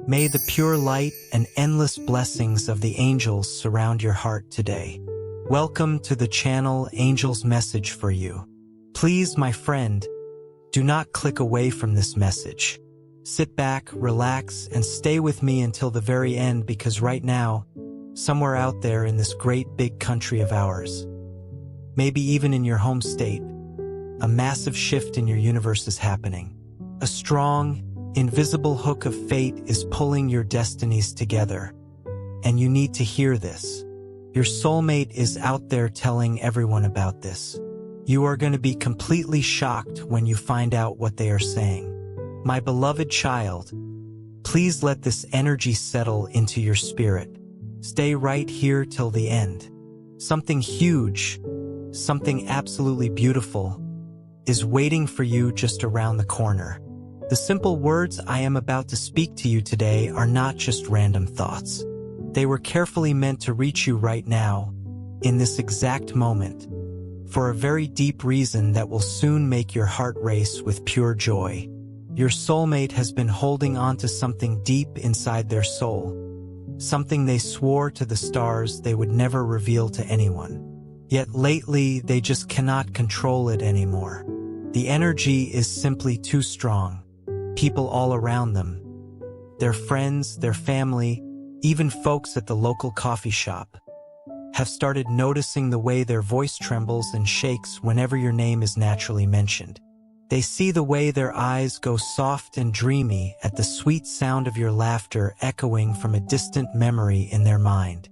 May the pure light and endless blessings of the angels surround your heart today. Welcome to the channel Angel's Message for You. Please, my friend, do not click away from this message. Sit back, relax, and stay with me until the very end, because right now, somewhere out there in this great big country of ours, maybe even in your home state, a massive shift in your universe is happening. A strong, invisible hook of fate is pulling your destinies together, and you need to hear this. Your soulmate is out there telling everyone about this. You are going to be completely shocked when you find out what they are saying. My beloved child, please let this energy settle into your spirit. Stay right here till the end. Something huge, something absolutely beautiful, is waiting for you just around the corner. The simple words I am about to speak to you today are not just random thoughts. They were carefully meant to reach you right now, in this exact moment, for a very deep reason that will soon make your heart race with pure joy. Your soulmate has been holding on to something deep inside their soul, something they swore to the stars they would never reveal to anyone. Yet lately, they just cannot control it anymore. The energy is simply too strong. People all around them, their friends, their family, even folks at the local coffee shop, have started noticing the way their voice trembles and shakes whenever your name is naturally mentioned. They see the way their eyes go soft and dreamy at the sweet sound of your laughter echoing from a distant memory in their mind.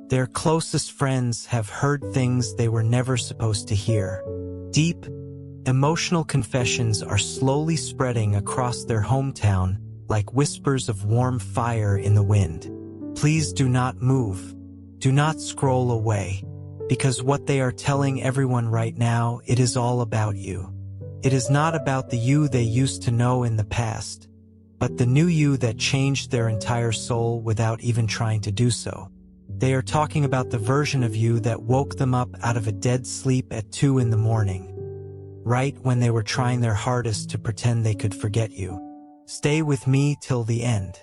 Their closest friends have heard things they were never supposed to hear. Deep, emotional confessions are slowly spreading across their hometown like whispers of warm fire in the wind. Please do not move. Do not scroll away, because what they are telling everyone right now, it is all about you. It is not about the you they used to know in the past, but the new you that changed their entire soul without even trying to do so. They are talking about the version of you that woke them up out of a dead sleep at 2 in the morning, right when they were trying their hardest to pretend they could forget you. Stay with me till the end.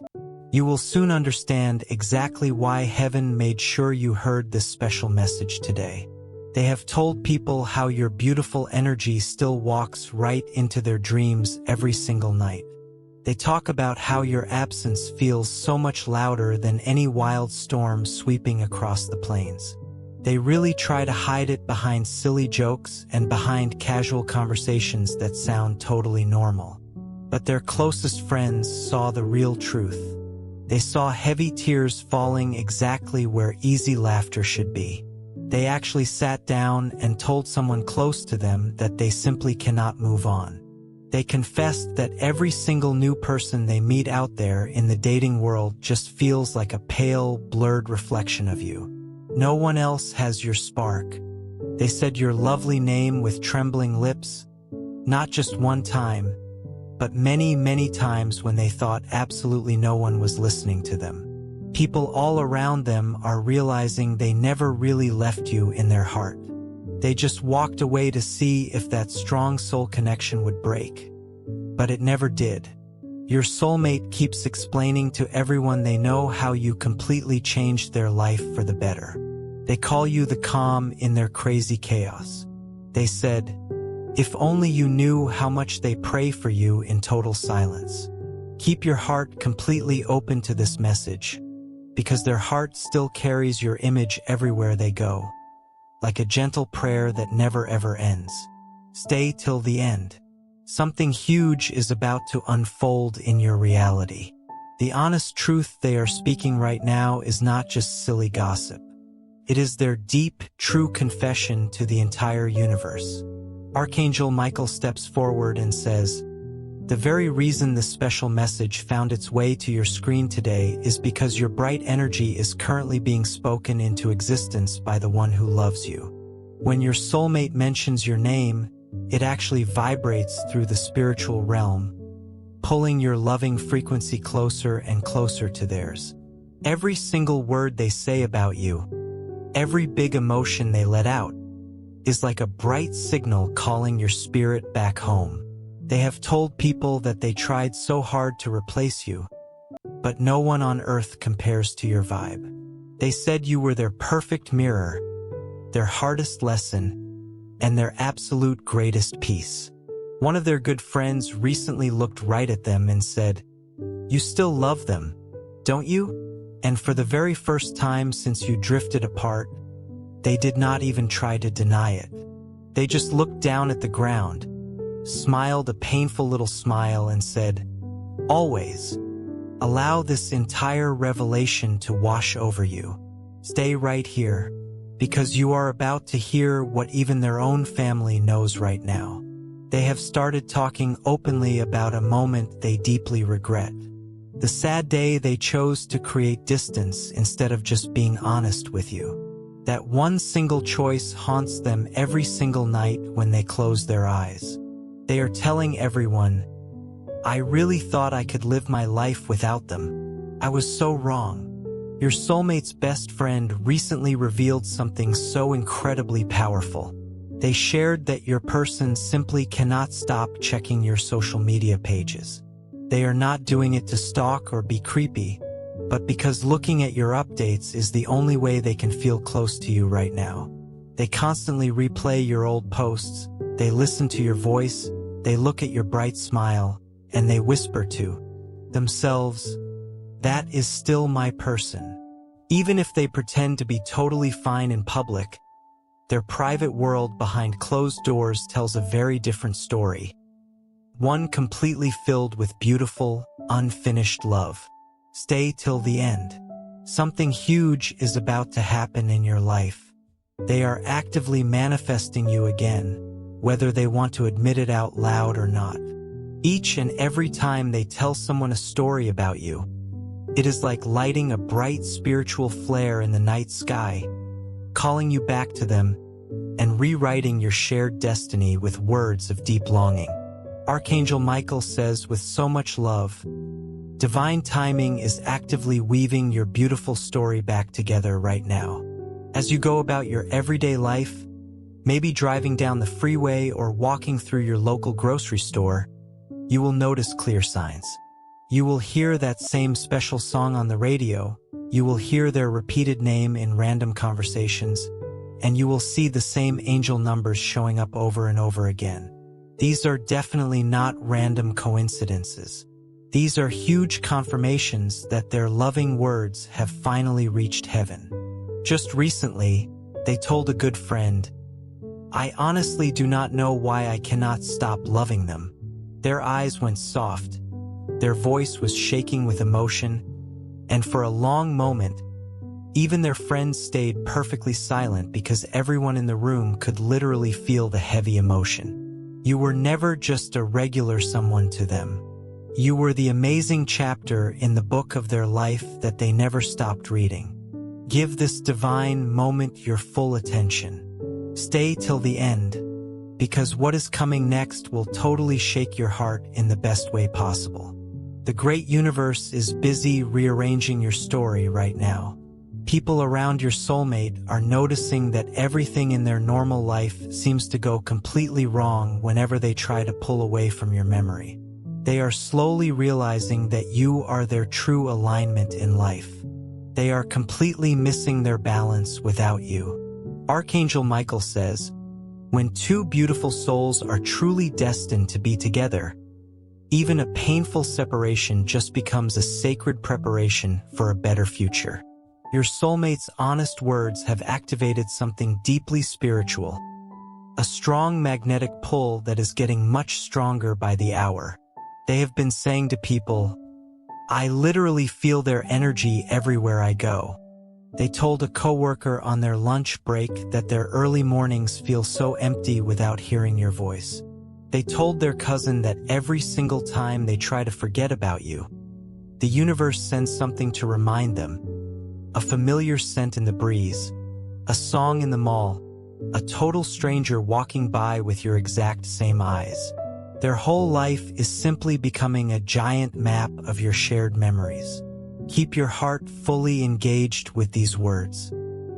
You will soon understand exactly why heaven made sure you heard this special message today. They have told people how your beautiful energy still walks right into their dreams every single night. They talk about how your absence feels so much louder than any wild storm sweeping across the plains. They really try to hide it behind silly jokes and behind casual conversations that sound totally normal. But their closest friends saw the real truth. They saw heavy tears falling exactly where easy laughter should be. They actually sat down and told someone close to them that they simply cannot move on. They confessed that every single new person they meet out there in the dating world just feels like a pale, blurred reflection of you. No one else has your spark. They said your lovely name with trembling lips, not just one time, but many, many times when they thought absolutely no one was listening to them. People all around them are realizing they never really left you in their heart. They just walked away to see if that strong soul connection would break. But it never did. Your soulmate keeps explaining to everyone they know how you completely changed their life for the better. They call you the calm in their crazy chaos. They said, if only you knew how much they pray for you in total silence. Keep your heart completely open to this message, because their heart still carries your image everywhere they go, like a gentle prayer that never ever ends. Stay till the end. Something huge is about to unfold in your reality. The honest truth they are speaking right now is not just silly gossip. It is their deep, true confession to the entire universe. Archangel Michael steps forward and says, the very reason this special message found its way to your screen today is because your bright energy is currently being spoken into existence by the one who loves you. When your soulmate mentions your name, it actually vibrates through the spiritual realm, pulling your loving frequency closer and closer to theirs. Every single word they say about you, every big emotion they let out, is like a bright signal calling your spirit back home. They have told people that they tried so hard to replace you, but no one on earth compares to your vibe. They said you were their perfect mirror, their hardest lesson, and their absolute greatest piece. One of their good friends recently looked right at them and said, "You still love them, don't you?" And for the very first time since you drifted apart, they did not even try to deny it. They just looked down at the ground, smiled a painful little smile, and said, "Always. Allow this entire revelation to wash over you. Stay right here, because you are about to hear what even their own family knows right now." They have started talking openly about a moment they deeply regret. The sad day they chose to create distance instead of just being honest with you. That one single choice haunts them every single night when they close their eyes. They are telling everyone, "I really thought I could live my life without them. I was so wrong." Your soulmate's best friend recently revealed something so incredibly powerful. They shared that your person simply cannot stop checking your social media pages. They are not doing it to stalk or be creepy, but because looking at your updates is the only way they can feel close to you right now. They constantly replay your old posts, they listen to your voice, they look at your bright smile, and they whisper to themselves, "That is still my person." Even if they pretend to be totally fine in public, their private world behind closed doors tells a very different story. One completely filled with beautiful, unfinished love. Stay till the end. Something huge is about to happen in your life. They are actively manifesting you again, whether they want to admit it out loud or not. Each and every time they tell someone a story about you, it is like lighting a bright spiritual flare in the night sky, calling you back to them, and rewriting your shared destiny with words of deep longing. Archangel Michael says with so much love, divine timing is actively weaving your beautiful story back together right now. As you go about your everyday life, maybe driving down the freeway or walking through your local grocery store, you will notice clear signs. You will hear that same special song on the radio, you will hear their repeated name in random conversations, and you will see the same angel numbers showing up over and over again. These are definitely not random coincidences. These are huge confirmations that their loving words have finally reached heaven. Just recently, they told a good friend, "I honestly do not know why I cannot stop loving them." Their eyes went soft, their voice was shaking with emotion, and for a long moment, even their friends stayed perfectly silent because everyone in the room could literally feel the heavy emotion. You were never just a regular someone to them. You were the amazing chapter in the book of their life that they never stopped reading. Give this divine moment your full attention. Stay till the end, because what is coming next will totally shake your heart in the best way possible. The great universe is busy rearranging your story right now. People around your soulmate are noticing that everything in their normal life seems to go completely wrong whenever they try to pull away from your memory. They are slowly realizing that you are their true alignment in life. They are completely missing their balance without you. Archangel Michael says, when two beautiful souls are truly destined to be together, even a painful separation just becomes a sacred preparation for a better future. Your soulmate's honest words have activated something deeply spiritual, a strong magnetic pull that is getting much stronger by the hour. They have been saying to people, "I literally feel their energy everywhere I go." They told a coworker on their lunch break that their early mornings feel so empty without hearing your voice. They told their cousin that every single time they try to forget about you, the universe sends something to remind them. A familiar scent in the breeze, a song in the mall, a total stranger walking by with your exact same eyes. Their whole life is simply becoming a giant map of your shared memories. Keep your heart fully engaged with these words.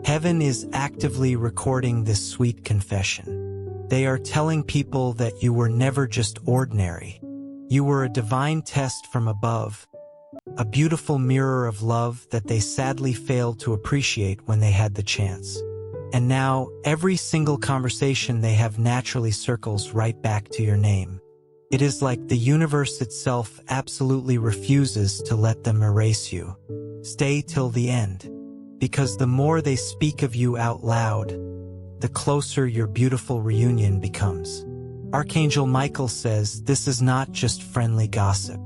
Heaven is actively recording this sweet confession. They are telling people that you were never just ordinary. You were a divine test from above, a beautiful mirror of love that they sadly failed to appreciate when they had the chance. And now, every single conversation they have naturally circles right back to your name. It is like the universe itself absolutely refuses to let them erase you. Stay till the end, because the more they speak of you out loud, the closer your beautiful reunion becomes. Archangel Michael says this is not just friendly gossip.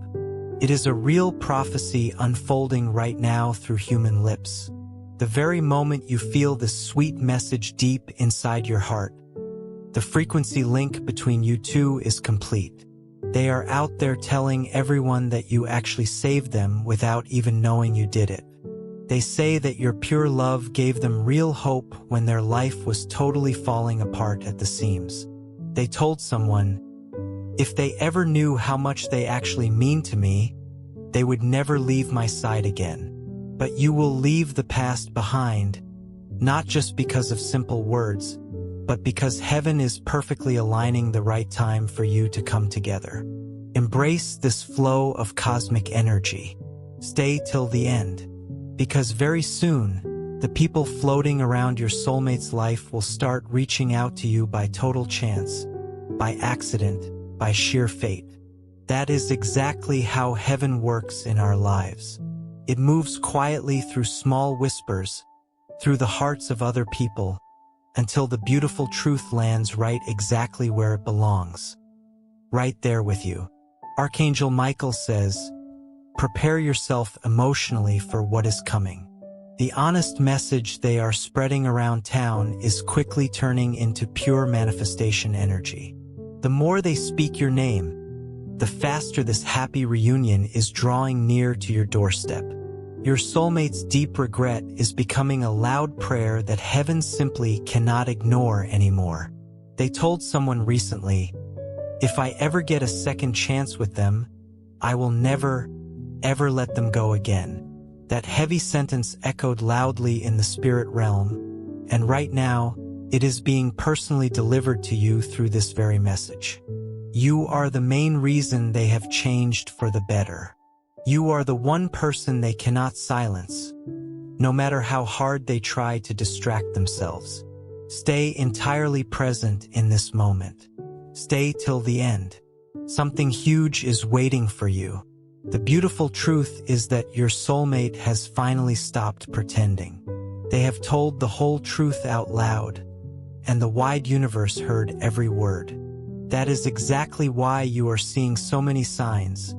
It is a real prophecy unfolding right now through human lips. The very moment you feel this sweet message deep inside your heart, the frequency link between you two is complete. They are out there telling everyone that you actually saved them without even knowing you did it. They say that your pure love gave them real hope when their life was totally falling apart at the seams. They told someone, if they ever knew how much they actually mean to me, they would never leave my side again. But you will leave the past behind, not just because of simple words, but because heaven is perfectly aligning the right time for you to come together. Embrace this flow of cosmic energy. Stay till the end, because very soon, the people floating around your soulmate's life will start reaching out to you by total chance, by accident, by sheer fate. That is exactly how heaven works in our lives. It moves quietly through small whispers, through the hearts of other people, until the beautiful truth lands right exactly where it belongs. Right there with you. Archangel Michael says, prepare yourself emotionally for what is coming. The honest message they are spreading around town is quickly turning into pure manifestation energy. The more they speak your name, the faster this happy reunion is drawing near to your doorstep. Your soulmate's deep regret is becoming a loud prayer that heaven simply cannot ignore anymore. They told someone recently, if I ever get a second chance with them, I will never, ever let them go again. That heavy sentence echoed loudly in the spirit realm, and right now, it is being personally delivered to you through this very message. You are the main reason they have changed for the better. You are the one person they cannot silence, no matter how hard they try to distract themselves. Stay entirely present in this moment. Stay till the end. Something huge is waiting for you. The beautiful truth is that your soulmate has finally stopped pretending. They have told the whole truth out loud, and the wide universe heard every word. That is exactly why you are seeing so many signs,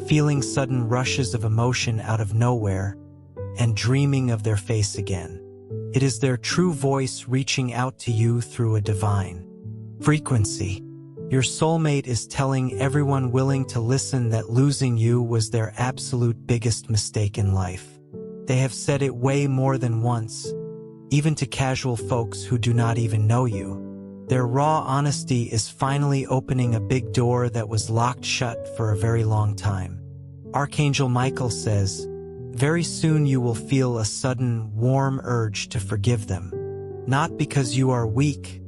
feeling sudden rushes of emotion out of nowhere, and dreaming of their face again. It is their true voice reaching out to you through a divine frequency. Your soulmate is telling everyone willing to listen that losing you was their absolute biggest mistake in life. They have said it way more than once, even to casual folks who do not even know you. Their raw honesty is finally opening a big door that was locked shut for a very long time. Archangel Michael says, very soon you will feel a sudden, warm urge to forgive them. Not because you are weak,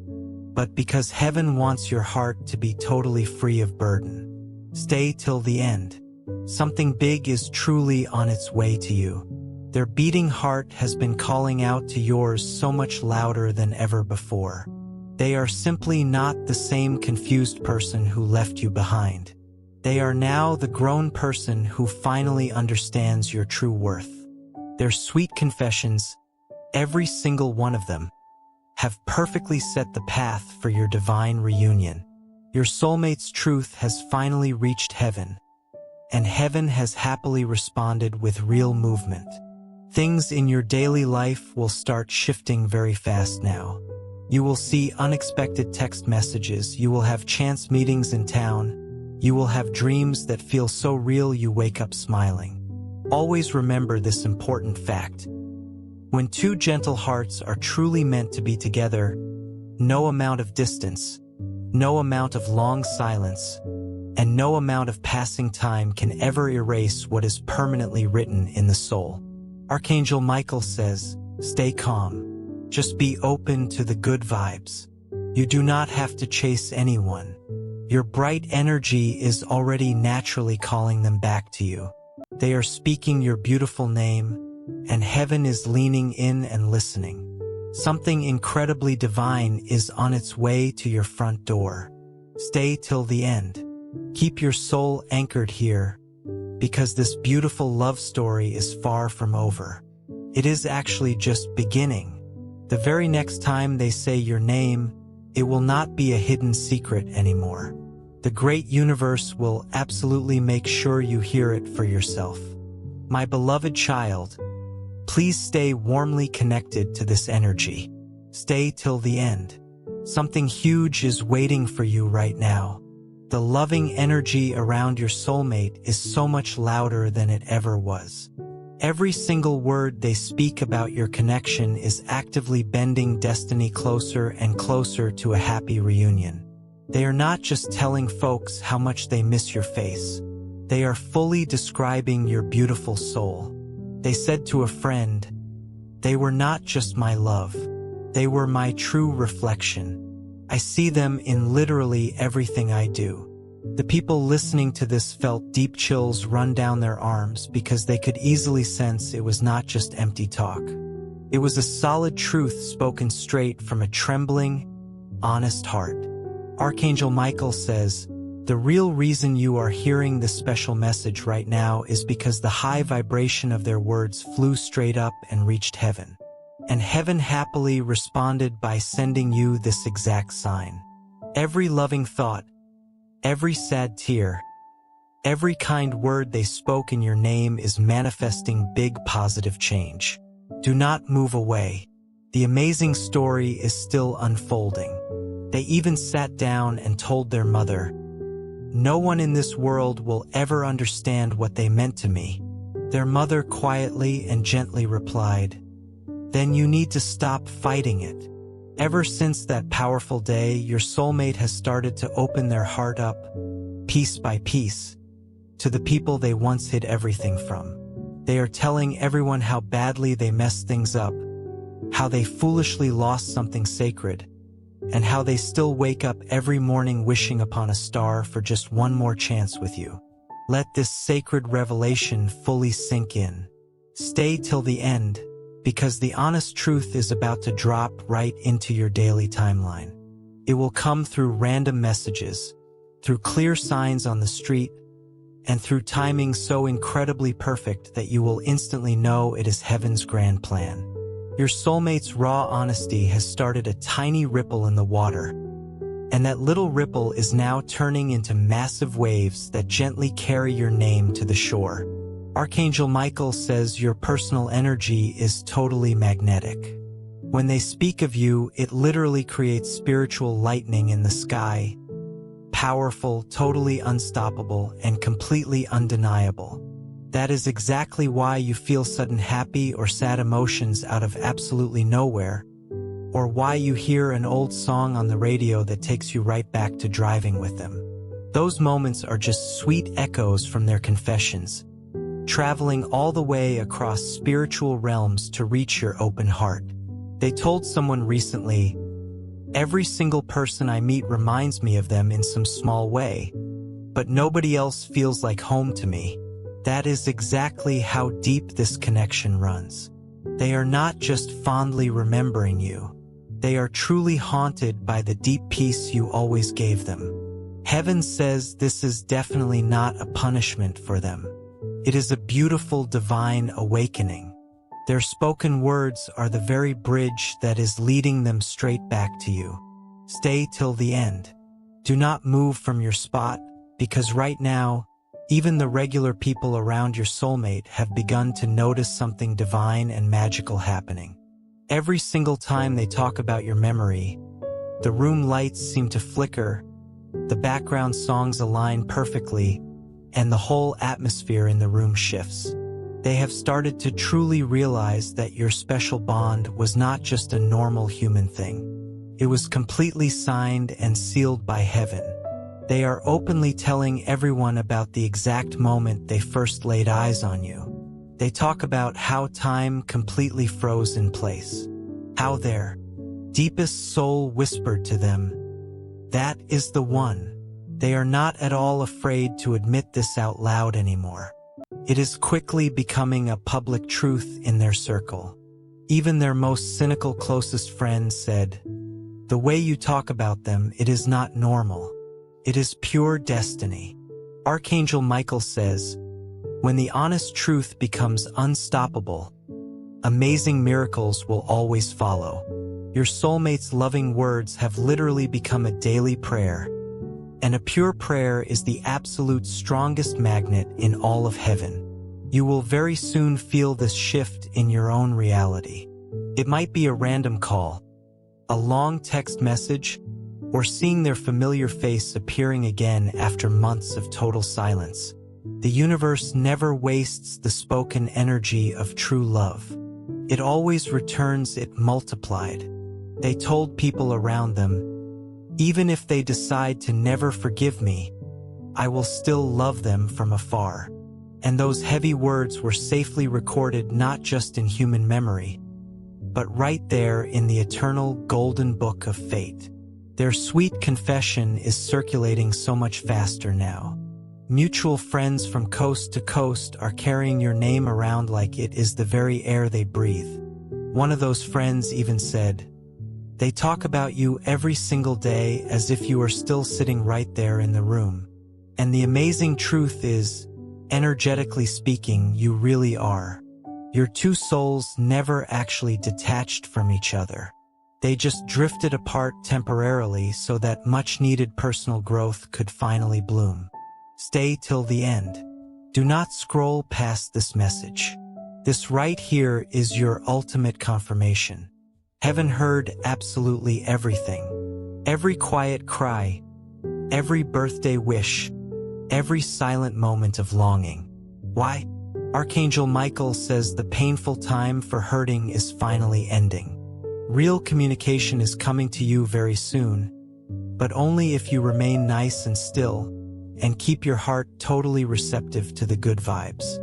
but because heaven wants your heart to be totally free of burden. Stay till the end. Something big is truly on its way to you. Their beating heart has been calling out to yours so much louder than ever before. They are simply not the same confused person who left you behind. They are now the grown person who finally understands your true worth. Their sweet confessions, every single one of them, have perfectly set the path for your divine reunion. Your soulmate's truth has finally reached heaven, and heaven has happily responded with real movement. Things in your daily life will start shifting very fast now. You will see unexpected text messages, you will have chance meetings in town, you will have dreams that feel so real you wake up smiling. Always remember this important fact. When two gentle hearts are truly meant to be together, no amount of distance, no amount of long silence, and no amount of passing time can ever erase what is permanently written in the soul. Archangel Michael says, stay calm. Just be open to the good vibes. You do not have to chase anyone. Your bright energy is already naturally calling them back to you. They are speaking your beautiful name, and heaven is leaning in and listening. Something incredibly divine is on its way to your front door. Stay till the end. Keep your soul anchored here, because this beautiful love story is far from over. It is actually just beginning. The very next time they say your name, it will not be a hidden secret anymore. The great universe will absolutely make sure you hear it for yourself. My beloved child, please stay warmly connected to this energy. Stay till the end. Something huge is waiting for you right now. The loving energy around your soulmate is so much louder than it ever was. Every single word they speak about your connection is actively bending destiny closer and closer to a happy reunion. They are not just telling folks how much they miss your face. They are fully describing your beautiful soul. They said to a friend, "They were not just my love. They were my true reflection. I see them in literally everything I do." The people listening to this felt deep chills run down their arms because they could easily sense it was not just empty talk. It was a solid truth spoken straight from a trembling, honest heart. Archangel Michael says, "The real reason you are hearing this special message right now is because the high vibration of their words flew straight up and reached heaven. And heaven happily responded by sending you this exact sign. Every loving thought, every sad tear, every kind word they spoke in your name is manifesting big positive change. Do not move away. The amazing story is still unfolding." They even sat down and told their mother, "No one in this world will ever understand what they meant to me." Their mother quietly and gently replied, "Then you need to stop fighting it." Ever since that powerful day, your soulmate has started to open their heart up, piece by piece, to the people they once hid everything from. They are telling everyone how badly they messed things up, how they foolishly lost something sacred, and how they still wake up every morning wishing upon a star for just one more chance with you. Let this sacred revelation fully sink in. Stay till the end, because the honest truth is about to drop right into your daily timeline. It will come through random messages, through clear signs on the street, and through timing so incredibly perfect that you will instantly know it is heaven's grand plan. Your soulmate's raw honesty has started a tiny ripple in the water, and that little ripple is now turning into massive waves that gently carry your name to the shore. Archangel Michael says your personal energy is totally magnetic. When they speak of you, it literally creates spiritual lightning in the sky, powerful, totally unstoppable, and completely undeniable. That is exactly why you feel sudden happy or sad emotions out of absolutely nowhere, or why you hear an old song on the radio that takes you right back to driving with them. Those moments are just sweet echoes from their confessions, traveling all the way across spiritual realms to reach your open heart. They told someone recently, "Every single person I meet reminds me of them in some small way, but nobody else feels like home to me." That is exactly how deep this connection runs. They are not just fondly remembering you. They are truly haunted by the deep peace you always gave them. Heaven says this is definitely not a punishment for them. It is a beautiful divine awakening. Their spoken words are the very bridge that is leading them straight back to you. Stay till the end. Do not move from your spot, because right now, even the regular people around your soulmate have begun to notice something divine and magical happening. Every single time they talk about your memory, the room lights seem to flicker, the background songs align perfectly, and the whole atmosphere in the room shifts. They have started to truly realize that your special bond was not just a normal human thing. It was completely signed and sealed by heaven. They are openly telling everyone about the exact moment they first laid eyes on you. They talk about how time completely froze in place, how their deepest soul whispered to them, "That is the one." They are not at all afraid to admit this out loud anymore. It is quickly becoming a public truth in their circle. Even their most cynical closest friends said, "The way you talk about them, it is not normal. It is pure destiny." Archangel Michael says, "When the honest truth becomes unstoppable, amazing miracles will always follow." Your soulmate's loving words have literally become a daily prayer. And a pure prayer is the absolute strongest magnet in all of heaven. You will very soon feel this shift in your own reality. It might be a random call, a long text message, or seeing their familiar face appearing again after months of total silence. The universe never wastes the spoken energy of true love. It always returns it multiplied. They told people around them, "Even if they decide to never forgive me, I will still love them from afar." And those heavy words were safely recorded not just in human memory, but right there in the eternal golden book of fate. Their sweet confession is circulating so much faster now. Mutual friends from coast to coast are carrying your name around like it is the very air they breathe. One of those friends even said, "They talk about you every single day as if you are still sitting right there in the room." And the amazing truth is, energetically speaking, you really are. Your two souls never actually detached from each other. They just drifted apart temporarily so that much-needed personal growth could finally bloom. Stay till the end. Do not scroll past this message. This right here is your ultimate confirmation. Heaven heard absolutely everything. Every quiet cry, every birthday wish, every silent moment of longing. Why? Archangel Michael says the painful time for hurting is finally ending. Real communication is coming to you very soon, but only if you remain nice and still and keep your heart totally receptive to the good vibes.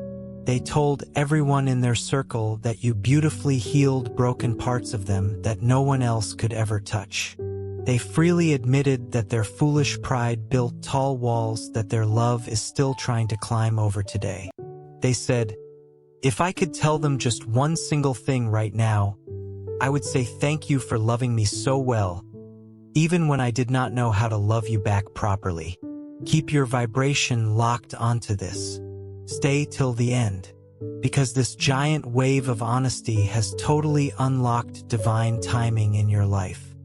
They told everyone in their circle that you beautifully healed broken parts of them that no one else could ever touch. They freely admitted that their foolish pride built tall walls that their love is still trying to climb over today. They said, "If I could tell them just one single thing right now, I would say thank you for loving me so well, even when I did not know how to love you back properly." Keep your vibration locked onto this. Stay till the end, because this giant wave of honesty has totally unlocked divine timing in your life.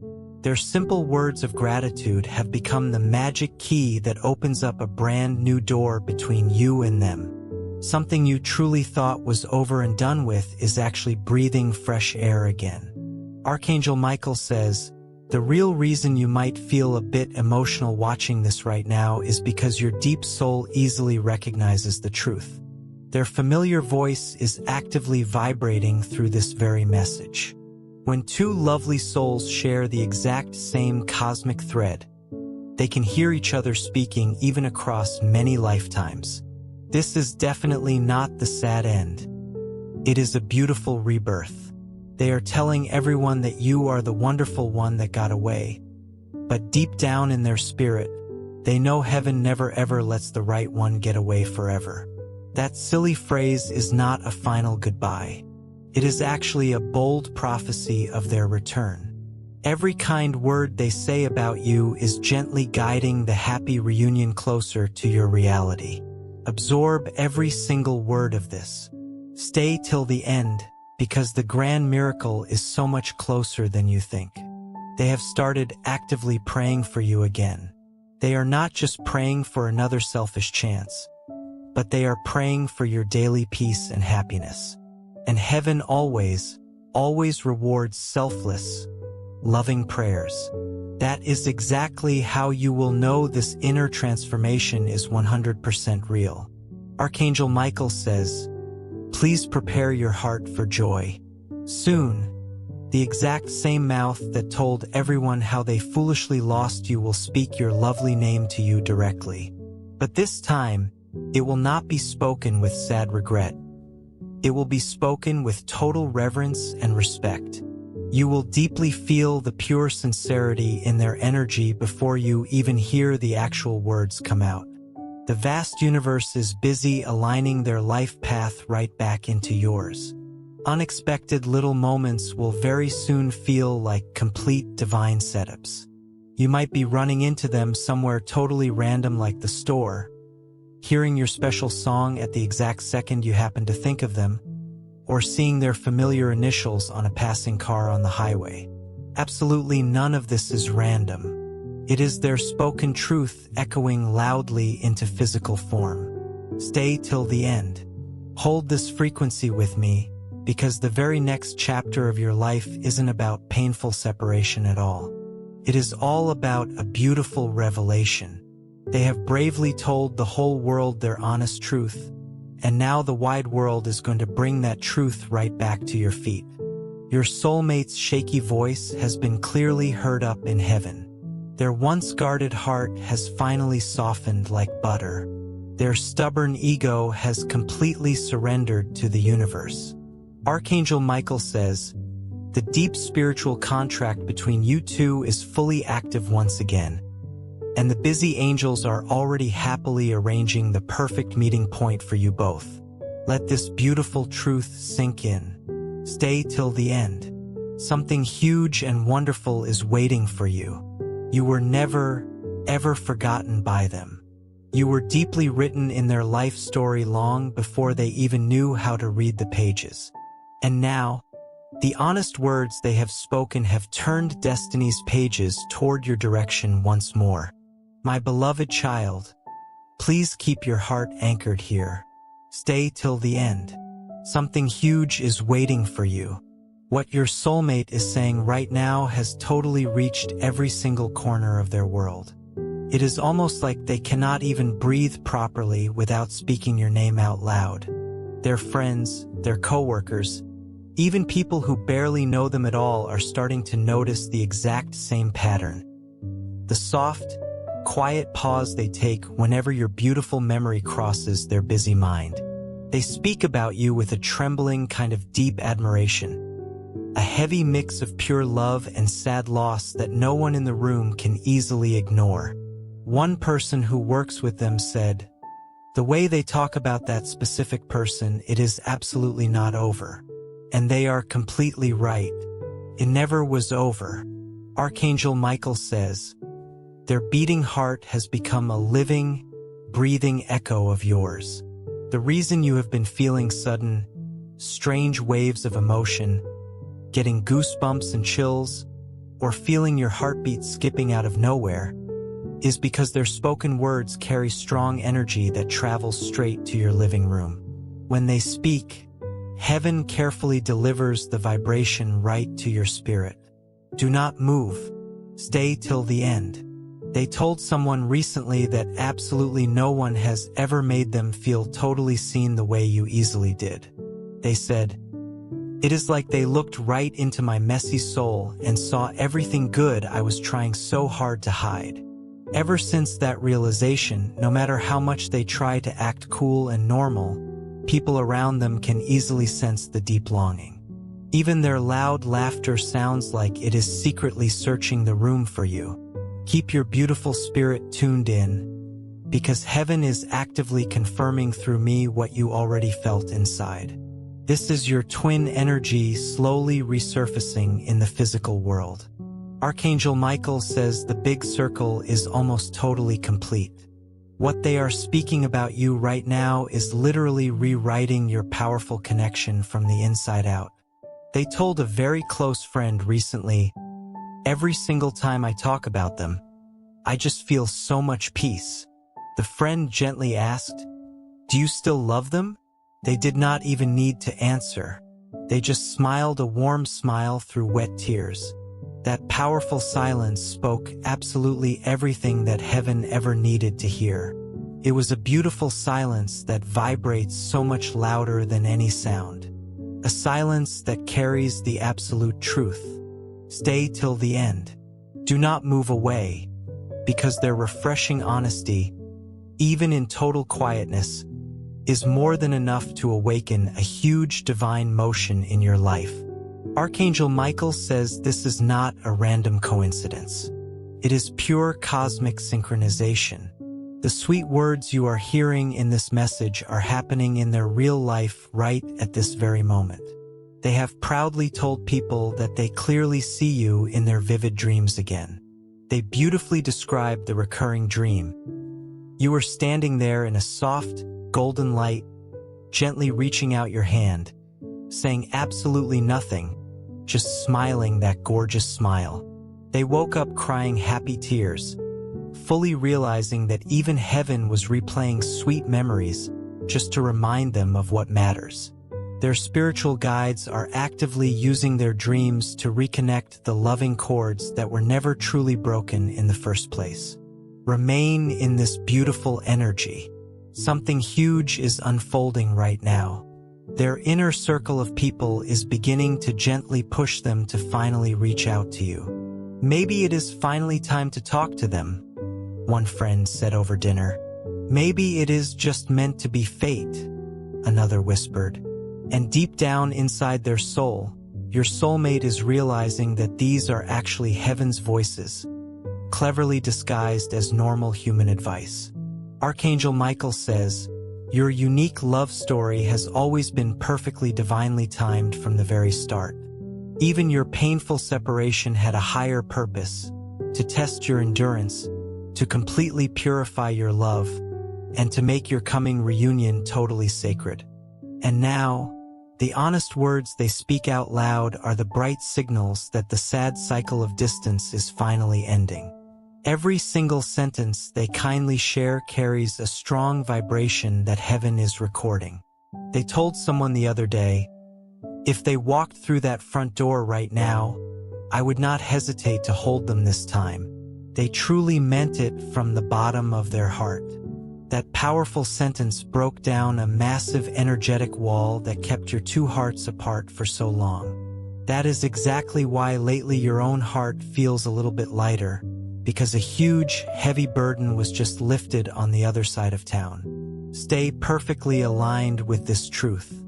Their simple words of gratitude have become the magic key that opens up a brand new door between you and them. Something you truly thought was over and done with is actually breathing fresh air again. Archangel Michael says, the real reason you might feel a bit emotional watching this right now is because your deep soul easily recognizes the truth. Their familiar voice is actively vibrating through this very message. When two lovely souls share the exact same cosmic thread, they can hear each other speaking even across many lifetimes. This is definitely not the sad end. It is a beautiful rebirth. They are telling everyone that you are the wonderful one that got away. But deep down in their spirit, they know heaven never ever lets the right one get away forever. That silly phrase is not a final goodbye. It is actually a bold prophecy of their return. Every kind word they say about you is gently guiding the happy reunion closer to your reality. Absorb every single word of this. Stay till the end, because the grand miracle is so much closer than you think. They have started actively praying for you again. They are not just praying for another selfish chance, but they are praying for your daily peace and happiness. And heaven always, always rewards selfless, loving prayers. That is exactly how you will know this inner transformation is 100% real. Archangel Michael says, please prepare your heart for joy. Soon, the exact same mouth that told everyone how they foolishly lost you will speak your lovely name to you directly. But this time, it will not be spoken with sad regret. It will be spoken with total reverence and respect. You will deeply feel the pure sincerity in their energy before you even hear the actual words come out. The vast universe is busy aligning their life path right back into yours. Unexpected little moments will very soon feel like complete divine setups. You might be running into them somewhere totally random like the store, hearing your special song at the exact second you happen to think of them, or seeing their familiar initials on a passing car on the highway. Absolutely none of this is random. It is their spoken truth echoing loudly into physical form. Stay till the end. Hold this frequency with me, because the very next chapter of your life isn't about painful separation at all. It is all about a beautiful revelation. They have bravely told the whole world their honest truth, and now the wide world is going to bring that truth right back to your feet. Your soulmate's shaky voice has been clearly heard up in heaven. Their once guarded heart has finally softened like butter. Their stubborn ego has completely surrendered to the universe. Archangel Michael says, "The deep spiritual contract between you two is fully active once again, and the busy angels are already happily arranging the perfect meeting point for you both. Let this beautiful truth sink in. Stay till the end. Something huge and wonderful is waiting for you. You were never, ever forgotten by them. You were deeply written in their life story long before they even knew how to read the pages. And now, the honest words they have spoken have turned destiny's pages toward your direction once more. My beloved child, please keep your heart anchored here. Stay till the end. Something huge is waiting for you. What your soulmate is saying right now has totally reached every single corner of their world. It is almost like they cannot even breathe properly without speaking your name out loud. Their friends, their coworkers, even people who barely know them at all are starting to notice the exact same pattern. The soft, quiet pause they take whenever your beautiful memory crosses their busy mind. They speak about you with a trembling kind of deep admiration, a heavy mix of pure love and sad loss that no one in the room can easily ignore. One person who works with them said, "The way they talk about that specific person, it is absolutely not over." And they are completely right. It never was over. Archangel Michael says, "Their beating heart has become a living, breathing echo of yours. The reason you have been feeling sudden, strange waves of emotion, getting goosebumps and chills, or feeling your heartbeat skipping out of nowhere, is because their spoken words carry strong energy that travels straight to your living room. When they speak, heaven carefully delivers the vibration right to your spirit. Do not move. Stay till the end." They told someone recently that absolutely no one has ever made them feel totally seen the way you easily did. They said, "It is like they looked right into my messy soul and saw everything good I was trying so hard to hide." Ever since that realization, no matter how much they try to act cool and normal, people around them can easily sense the deep longing. Even their loud laughter sounds like it is secretly searching the room for you. Keep your beautiful spirit tuned in, because heaven is actively confirming through me what you already felt inside. This is your twin energy slowly resurfacing in the physical world. Archangel Michael says the big circle is almost totally complete. What they are speaking about you right now is literally rewriting your powerful connection from the inside out. They told a very close friend recently, "Every single time I talk about them, I just feel so much peace." The friend gently asked, "Do you still love them?" They did not even need to answer. They just smiled a warm smile through wet tears. That powerful silence spoke absolutely everything that heaven ever needed to hear. It was a beautiful silence that vibrates so much louder than any sound. A silence that carries the absolute truth. Stay till the end. Do not move away, because their refreshing honesty, even in total quietness, is more than enough to awaken a huge divine motion in your life. Archangel Michael says this is not a random coincidence. It is pure cosmic synchronization. The sweet words you are hearing in this message are happening in their real life right at this very moment. They have proudly told people that they clearly see you in their vivid dreams again. They beautifully describe the recurring dream. You are standing there in a soft, golden light, gently reaching out your hand, saying absolutely nothing, just smiling that gorgeous smile. They woke up crying happy tears, fully realizing that even heaven was replaying sweet memories just to remind them of what matters. Their spiritual guides are actively using their dreams to reconnect the loving chords that were never truly broken in the first place. Remain in this beautiful energy. Something huge is unfolding right now. Their inner circle of people is beginning to gently push them to finally reach out to you. Maybe it is finally time to talk to them, one friend said over dinner. Maybe it is just meant to be fate, another whispered. And deep down inside their soul, your soulmate is realizing that these are actually heaven's voices, cleverly disguised as normal human advice. Archangel Michael says, your unique love story has always been perfectly divinely timed from the very start. Even your painful separation had a higher purpose, to test your endurance, to completely purify your love, and to make your coming reunion totally sacred. And now, the honest words they speak out loud are the bright signals that the sad cycle of distance is finally ending. Every single sentence they kindly share carries a strong vibration that heaven is recording. They told someone the other day, if they walked through that front door right now, I would not hesitate to hold them this time. They truly meant it from the bottom of their heart. That powerful sentence broke down a massive energetic wall that kept your two hearts apart for so long. That is exactly why lately your own heart feels a little bit lighter, because a huge, heavy burden was just lifted on the other side of town. Stay perfectly aligned with this truth.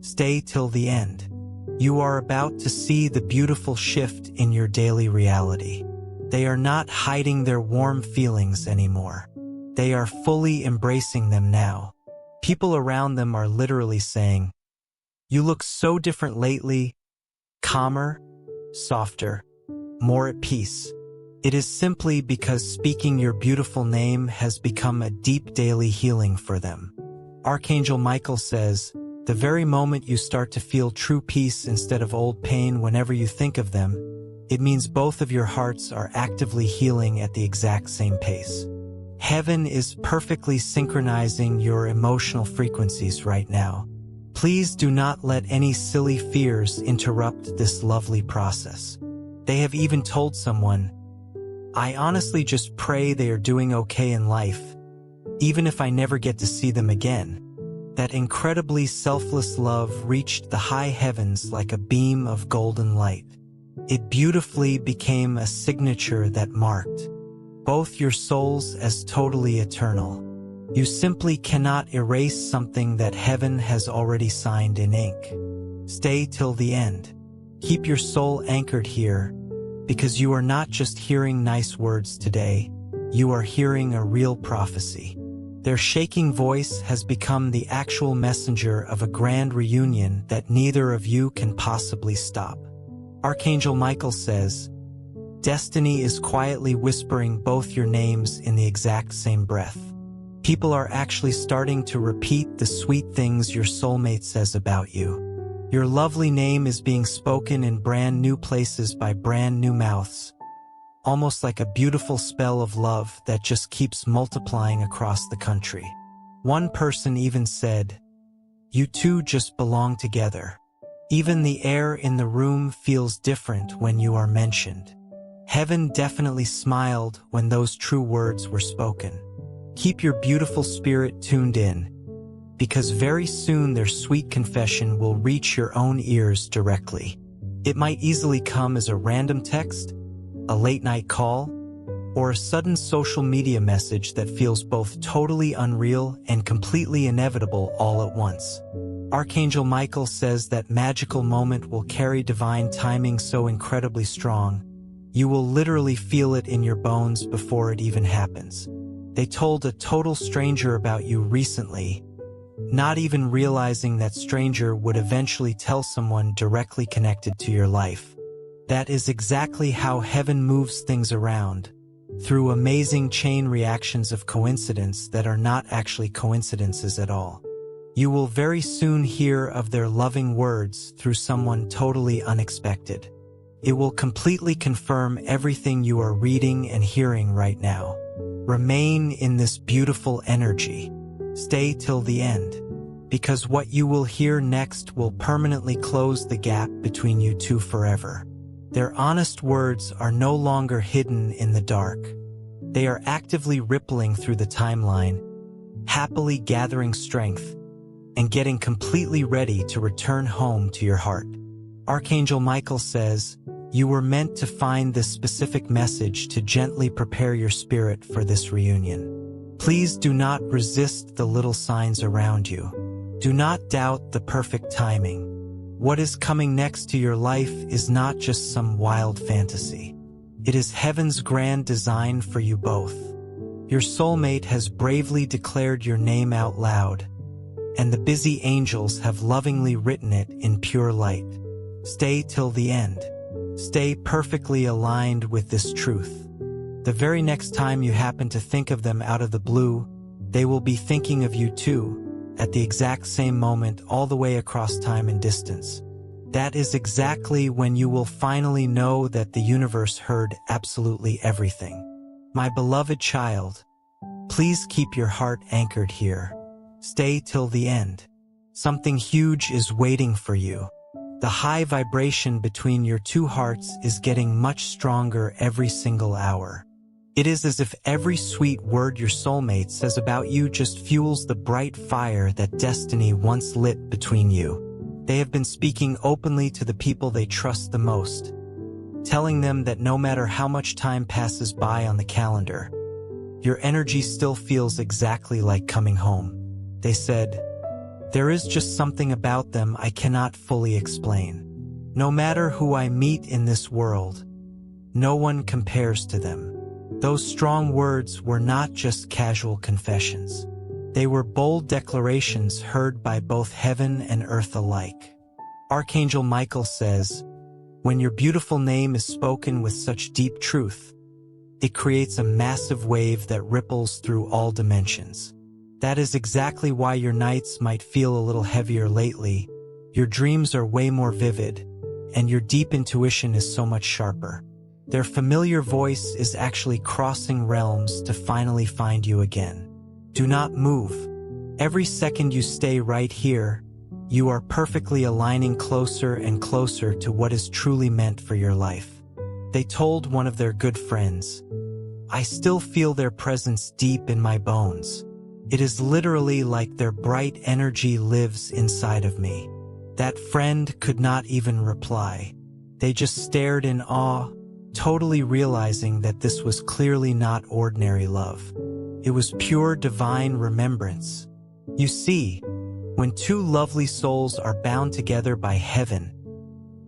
Stay till the end. You are about to see the beautiful shift in your daily reality. They are not hiding their warm feelings anymore. They are fully embracing them now. People around them are literally saying, you look so different lately, calmer, softer, more at peace. It is simply because speaking your beautiful name has become a deep daily healing for them. Archangel Michael says, the very moment you start to feel true peace instead of old pain whenever you think of them, it means both of your hearts are actively healing at the exact same pace. Heaven is perfectly synchronizing your emotional frequencies right now. Please do not let any silly fears interrupt this lovely process. They have even told someone, I honestly just pray they are doing okay in life, even if I never get to see them again. That incredibly selfless love reached the high heavens like a beam of golden light. It beautifully became a signature that marked both your souls as totally eternal. You simply cannot erase something that heaven has already signed in ink. Stay till the end. Keep your soul anchored here, because you are not just hearing nice words today, you are hearing a real prophecy. Their shaking voice has become the actual messenger of a grand reunion that neither of you can possibly stop. Archangel Michael says, destiny is quietly whispering both your names in the exact same breath. People are actually starting to repeat the sweet things your soulmate says about you. Your lovely name is being spoken in brand new places by brand new mouths, almost like a beautiful spell of love that just keeps multiplying across the country. One person even said, you two just belong together. Even the air in the room feels different when you are mentioned. Heaven definitely smiled when those true words were spoken. Keep your beautiful spirit tuned in, because very soon their sweet confession will reach your own ears directly. It might easily come as a random text, a late-night call, or a sudden social media message that feels both totally unreal and completely inevitable all at once. Archangel Michael says that magical moment will carry divine timing so incredibly strong, you will literally feel it in your bones before it even happens. They told a total stranger about you recently, not even realizing that stranger would eventually tell someone directly connected to your life. That is exactly how heaven moves things around, through amazing chain reactions of coincidence that are not actually coincidences at all. You will very soon hear of their loving words through someone totally unexpected. It will completely confirm everything you are reading and hearing right now. Remain in this beautiful energy. Stay till the end, because what you will hear next will permanently close the gap between you two forever. Their honest words are no longer hidden in the dark. They are actively rippling through the timeline, happily gathering strength, and getting completely ready to return home to your heart. Archangel Michael says, you were meant to find this specific message to gently prepare your spirit for this reunion. Please do not resist the little signs around you. Do not doubt the perfect timing. What is coming next to your life is not just some wild fantasy. It is heaven's grand design for you both. Your soulmate has bravely declared your name out loud, and the busy angels have lovingly written it in pure light. Stay till the end. Stay perfectly aligned with this truth. The very next time you happen to think of them out of the blue, they will be thinking of you too, at the exact same moment all the way across time and distance. That is exactly when you will finally know that the universe heard absolutely everything. My beloved child, please keep your heart anchored here. Stay till the end. Something huge is waiting for you. The high vibration between your two hearts is getting much stronger every single hour. It is as if every sweet word your soulmate says about you just fuels the bright fire that destiny once lit between you. They have been speaking openly to the people they trust the most, telling them that no matter how much time passes by on the calendar, your energy still feels exactly like coming home. They said, there is just something about them I cannot fully explain. No matter who I meet in this world, no one compares to them. Those strong words were not just casual confessions. They were bold declarations heard by both heaven and earth alike. Archangel Michael says, when your beautiful name is spoken with such deep truth, it creates a massive wave that ripples through all dimensions. That is exactly why your nights might feel a little heavier lately, your dreams are way more vivid, and your deep intuition is so much sharper. Their familiar voice is actually crossing realms to finally find you again. Do not move. Every second you stay right here, you are perfectly aligning closer and closer to what is truly meant for your life. They told one of their good friends, I still feel their presence deep in my bones. It is literally like their bright energy lives inside of me. That friend could not even reply. They just stared in awe, totally realizing that this was clearly not ordinary love. It was pure divine remembrance. You see, when two lovely souls are bound together by heaven,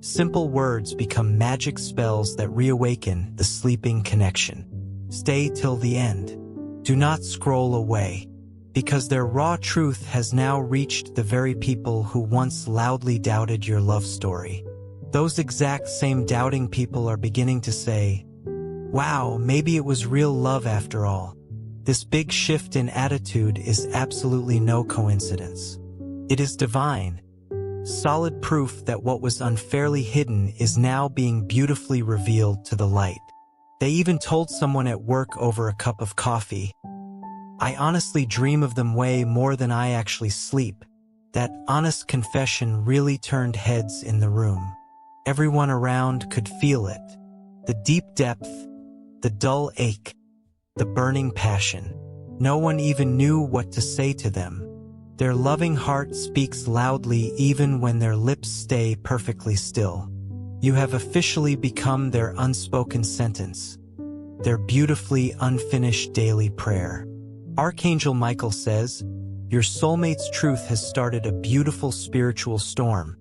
simple words become magic spells that reawaken the sleeping connection. Stay till the end. Do not scroll away, because their raw truth has now reached the very people who once loudly doubted your love story. Those exact same doubting people are beginning to say, wow, maybe it was real love after all. This big shift in attitude is absolutely no coincidence. It is divine, solid proof that what was unfairly hidden is now being beautifully revealed to the light. They even told someone at work over a cup of coffee, I honestly dream of them way more than I actually sleep. That honest confession really turned heads in the room. Everyone around could feel it. The deep depth, the dull ache, the burning passion. No one even knew what to say to them. Their loving heart speaks loudly even when their lips stay perfectly still. You have officially become their unspoken sentence, their beautifully unfinished daily prayer. Archangel Michael says, your soulmate's truth has started a beautiful spiritual storm.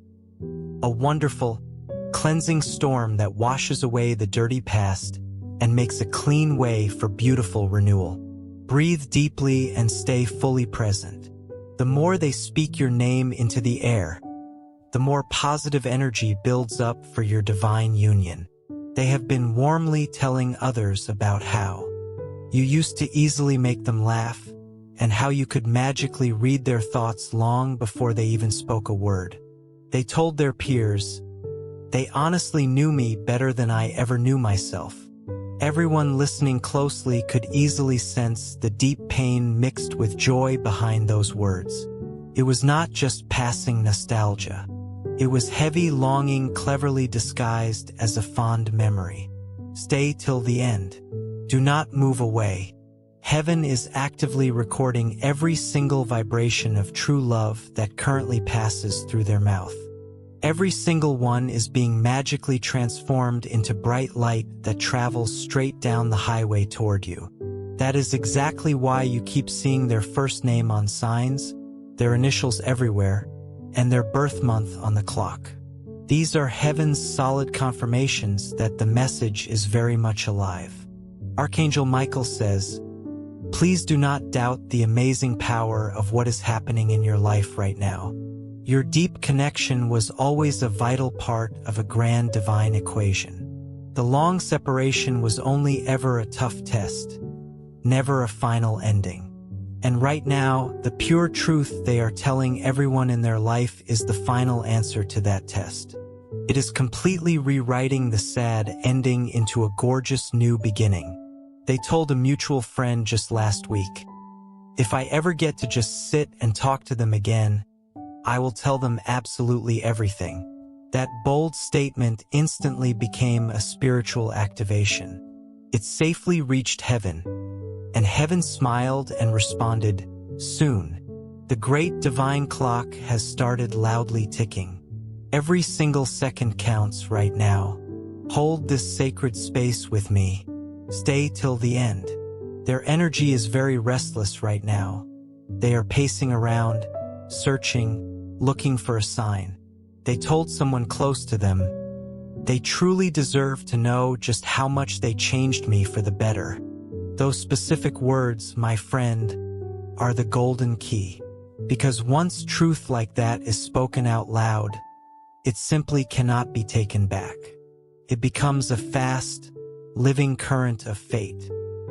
A wonderful, cleansing storm that washes away the dirty past and makes a clean way for beautiful renewal. Breathe deeply and stay fully present. The more they speak your name into the air, the more positive energy builds up for your divine union. They have been warmly telling others about how you used to easily make them laugh, and how you could magically read their thoughts long before they even spoke a word. They told their peers, "They honestly knew me better than I ever knew myself." Everyone listening closely could easily sense the deep pain mixed with joy behind those words. It was not just passing nostalgia. It was heavy longing cleverly disguised as a fond memory. Stay till the end. Do not move away. Heaven is actively recording every single vibration of true love that currently passes through their mouth. Every single one is being magically transformed into bright light that travels straight down the highway toward you. That is exactly why you keep seeing their first name on signs, their initials everywhere, and their birth month on the clock. These are heaven's solid confirmations that the message is very much alive. Archangel Michael says, "Please do not doubt the amazing power of what is happening in your life right now. Your deep connection was always a vital part of a grand divine equation. The long separation was only ever a tough test, never a final ending. And right now, the pure truth they are telling everyone in their life is the final answer to that test. It is completely rewriting the sad ending into a gorgeous new beginning." They told a mutual friend just last week, "If I ever get to just sit and talk to them again, I will tell them absolutely everything." That bold statement instantly became a spiritual activation. It safely reached heaven, and heaven smiled and responded, "Soon." The great divine clock has started loudly ticking. Every single second counts right now. Hold this sacred space with me. Stay till the end. Their energy is very restless right now. They are pacing around, searching, looking for a sign. They told someone close to them, "They truly deserve to know just how much they changed me for the better." Those specific words, my friend, are the golden key. Because once truth like that is spoken out loud, it simply cannot be taken back. It becomes a fast, living current of fate.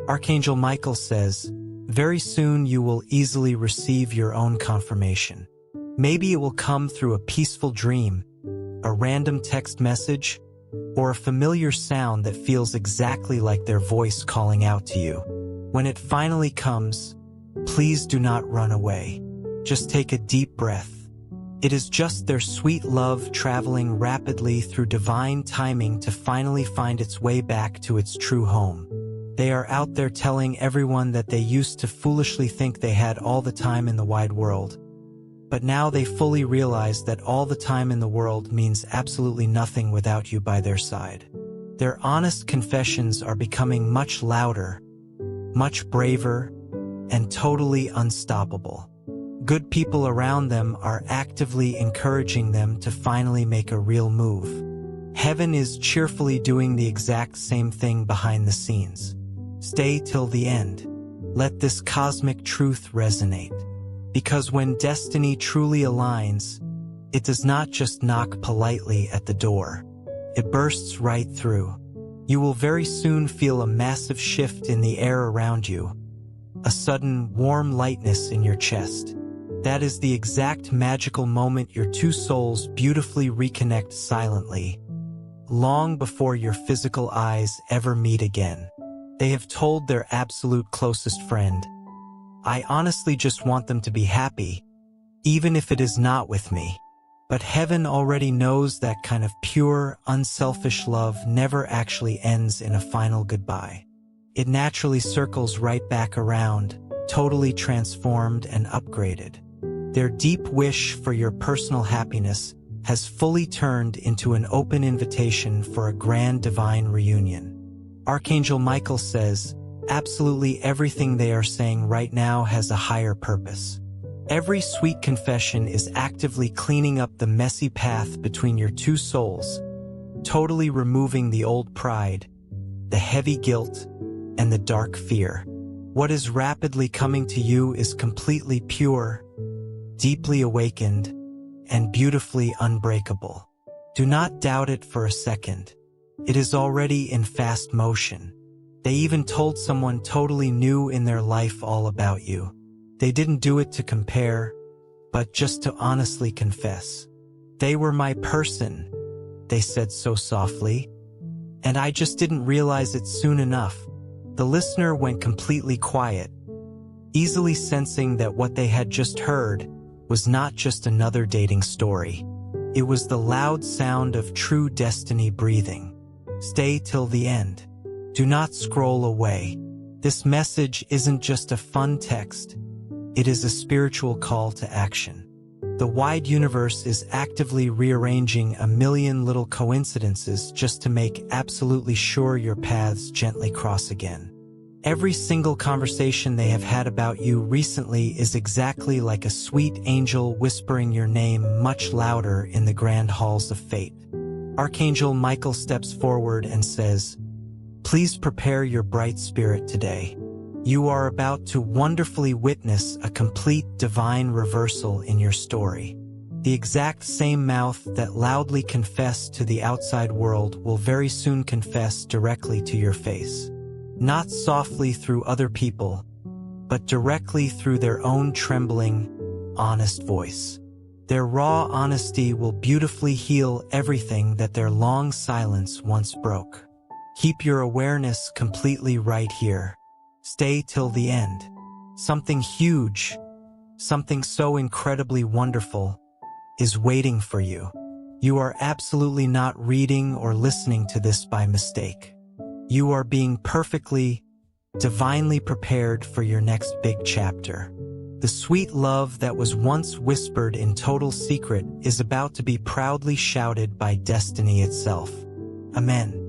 Archangel Michael says, "Very soon you will easily receive your own confirmation. Maybe it will come through a peaceful dream, a random text message, or a familiar sound that feels exactly like their voice calling out to you. When it finally comes, please do not run away. Just take a deep breath. It is just their sweet love traveling rapidly through divine timing to finally find its way back to its true home. They are out there telling everyone that they used to foolishly think they had all the time in the wide world. But now they fully realize that all the time in the world means absolutely nothing without you by their side. Their honest confessions are becoming much louder, much braver, and totally unstoppable. Good people around them are actively encouraging them to finally make a real move. Heaven is cheerfully doing the exact same thing behind the scenes. Stay till the end. Let this cosmic truth resonate. Because when destiny truly aligns, it does not just knock politely at the door. It bursts right through. You will very soon feel a massive shift in the air around you, a sudden warm lightness in your chest. That is the exact magical moment your two souls beautifully reconnect silently, long before your physical eyes ever meet again. They have told their absolute closest friend, "I honestly just want them to be happy, even if it is not with me." But heaven already knows that kind of pure, unselfish love never actually ends in a final goodbye. It naturally circles right back around, totally transformed and upgraded. Their deep wish for your personal happiness has fully turned into an open invitation for a grand divine reunion. Archangel Michael says, absolutely everything they are saying right now has a higher purpose. Every sweet confession is actively cleaning up the messy path between your two souls, totally removing the old pride, the heavy guilt, and the dark fear. What is rapidly coming to you is completely pure, deeply awakened, and beautifully unbreakable. Do not doubt it for a second. It is already in fast motion. They even told someone totally new in their life all about you. They didn't do it to compare, but just to honestly confess. They were my person, they said so softly, and I just didn't realize it soon enough. The listener went completely quiet, easily sensing that what they had just heard was not just another dating story. It was the loud sound of true destiny breathing. Stay till the end. Do not scroll away. This message isn't just a fun text. It is a spiritual call to action. The wide universe is actively rearranging a million little coincidences just to make absolutely sure your paths gently cross again. Every single conversation they have had about you recently is exactly like a sweet angel whispering your name much louder in the grand halls of fate. Archangel Michael steps forward and says, "Please prepare your bright spirit today. You are about to wonderfully witness a complete divine reversal in your story. The exact same mouth that loudly confessed to the outside world will very soon confess directly to your face. Not softly through other people, but directly through their own trembling, honest voice. Their raw honesty will beautifully heal everything that their long silence once broke. Keep your awareness completely right here. Stay till the end. Something huge, something so incredibly wonderful, is waiting for you. You are absolutely not reading or listening to this by mistake. You are being perfectly, divinely prepared for your next big chapter. The sweet love that was once whispered in total secret is about to be proudly shouted by destiny itself. Amen.